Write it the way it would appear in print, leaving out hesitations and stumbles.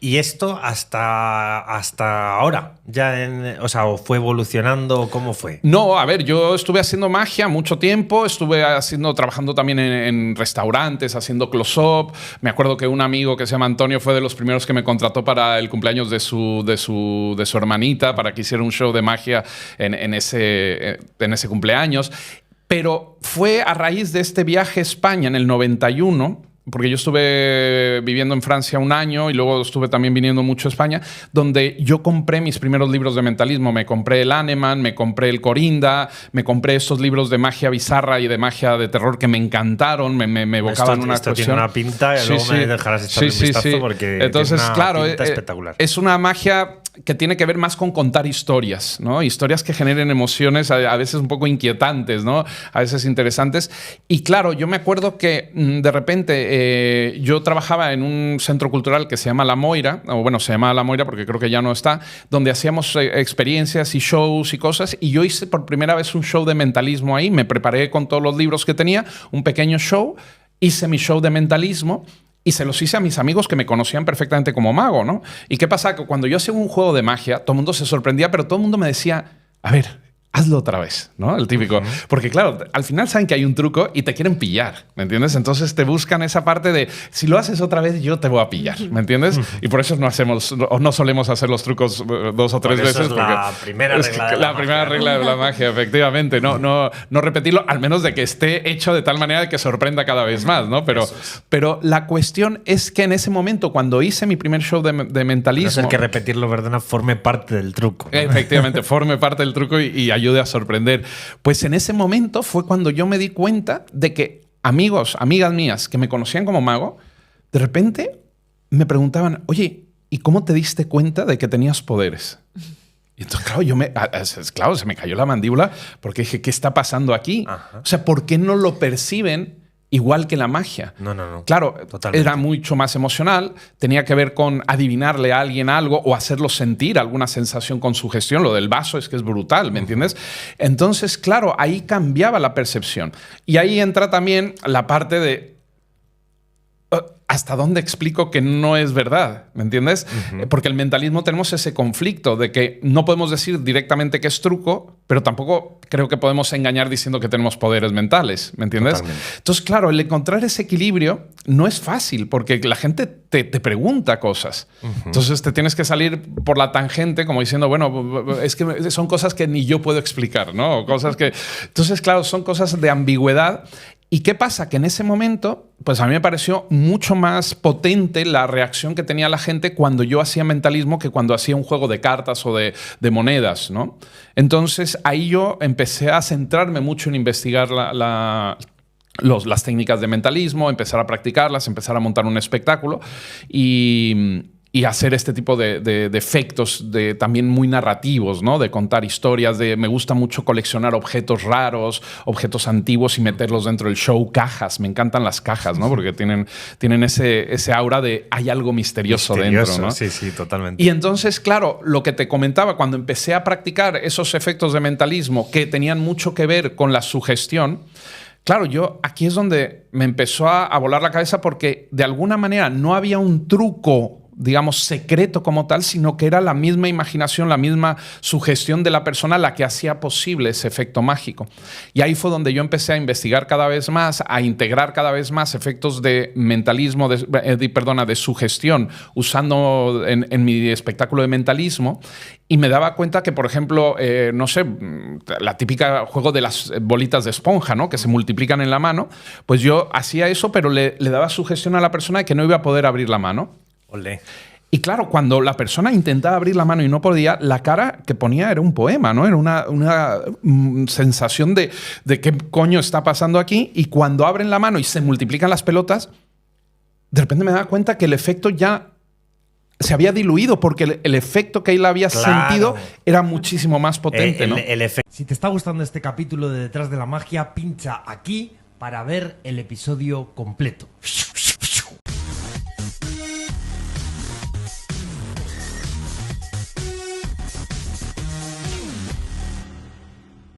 Y esto hasta ahora, o sea, ¿o fue evolucionando? ¿Cómo fue? No, a ver, yo estuve haciendo magia mucho tiempo, trabajando también en restaurantes, haciendo close-up. Me acuerdo que un amigo que se llama Antonio fue de los primeros que me contrató para el cumpleaños de su hermanita, para que hiciera un show de magia en ese cumpleaños. Pero fue a raíz de este viaje a España en el 91, porque yo estuve viviendo en Francia un año y luego estuve también viniendo mucho a España, donde yo compré mis primeros libros de mentalismo. Me compré el Hahnemann, me compré el Corinda, me compré estos libros de magia bizarra y de magia de terror que me encantaron, me evocaban una esto cuestión. Tiene una pinta y luego me dejarás echar un vistazo porque entonces, tiene una pinta espectacular. Es una magia que tiene que ver más con contar historias, ¿no? Historias que generen emociones a veces un poco inquietantes, ¿no? A veces interesantes. Y claro, yo me acuerdo que de repente yo trabajaba en un centro cultural que se llama La Moira, o bueno, se llama La Moira porque creo que ya no está, donde hacíamos experiencias y shows y cosas, y yo hice por primera vez un show de mentalismo ahí, me preparé con todos los libros que tenía, un pequeño show, hice mi show de mentalismo, y se los hice a mis amigos que me conocían perfectamente como mago, ¿no? ¿Y qué pasa? Que cuando yo hacía un juego de magia, todo el mundo se sorprendía, pero todo el mundo me decía, a ver, hazlo otra vez, ¿no? El típico. Porque claro, al final saben que hay un truco y te quieren pillar, ¿me entiendes? Entonces te buscan esa parte de, si lo haces otra vez, yo te voy a pillar, ¿me entiendes? Y por eso no solemos hacer los trucos 2 o 3 veces. Es la primera regla de la primera regla de la magia, efectivamente. No repetirlo, al menos de que esté hecho de tal manera de que sorprenda cada vez más, ¿no? Pero la cuestión es que en ese momento, cuando hice mi primer show de mentalismo... No es que repetirlo, ¿verdad? Forme parte del truco, ¿no? Efectivamente, forme parte del truco y ayude a sorprender. Pues en ese momento fue cuando yo me di cuenta de que amigas mías que me conocían como mago, de repente me preguntaban, oye, ¿y cómo te diste cuenta de que tenías poderes? Y entonces, claro, se me cayó la mandíbula porque dije, ¿qué está pasando aquí? Ajá. O sea, ¿por qué no lo perciben igual que la magia? No. Claro, totalmente. Era mucho más emocional, tenía que ver con adivinarle a alguien algo o hacerlo sentir alguna sensación con sugestión. Lo del vaso es que es brutal, ¿me entiendes? Entonces, claro, ahí cambiaba la percepción. Y ahí entra también la parte de ¿hasta dónde explico que no es verdad? ¿Me entiendes? Porque el mentalismo tenemos ese conflicto de que no podemos decir directamente que es truco, pero tampoco creo que podemos engañar diciendo que tenemos poderes mentales. ¿Me entiendes? Totalmente. Entonces, claro, el encontrar ese equilibrio no es fácil porque la gente te pregunta cosas. Entonces te tienes que salir por la tangente como diciendo, bueno, es que son cosas que ni yo puedo explicar, ¿no? Cosas que... Entonces, claro, son cosas de ambigüedad. ¿Y qué pasa? Que en ese momento, pues a mí me pareció mucho más potente la reacción que tenía la gente cuando yo hacía mentalismo que cuando hacía un juego de cartas o de monedas, ¿no? Entonces ahí yo empecé a centrarme mucho en investigar las técnicas de mentalismo, empezar a practicarlas, empezar a montar un espectáculo y hacer este tipo de efectos también muy narrativos, ¿no? De contar historias. Me gusta mucho coleccionar objetos raros, objetos antiguos y meterlos dentro del show. Cajas, me encantan las cajas, ¿no? Porque tienen ese aura de hay algo misterioso dentro, ¿no? Sí, totalmente. Y entonces, claro, lo que te comentaba, cuando empecé a practicar esos efectos de mentalismo que tenían mucho que ver con la sugestión, claro, aquí es donde me empezó a volar la cabeza porque de alguna manera no había un truco, digamos, secreto como tal, sino que era la misma imaginación, la misma sugestión de la persona la que hacía posible ese efecto mágico. Y ahí fue donde yo empecé a investigar cada vez más, a integrar cada vez más efectos de mentalismo, de sugestión, usando en mi espectáculo de mentalismo. Y me daba cuenta que, por ejemplo, no sé, la típica juego de las bolitas de esponja, ¿no? Que se multiplican en la mano. Pues yo hacía eso, pero le daba sugestión a la persona de que no iba a poder abrir la mano. Olé. Y claro, cuando la persona intentaba abrir la mano y no podía, la cara que ponía era un poema, ¿no? Era una sensación de qué coño está pasando aquí. Y cuando abren la mano y se multiplican las pelotas, de repente me daba cuenta que el efecto ya se había diluido porque el efecto que él había sentido era muchísimo más potente, ¿no? Si te está gustando este capítulo de Detrás de la Magia, pincha aquí para ver el episodio completo.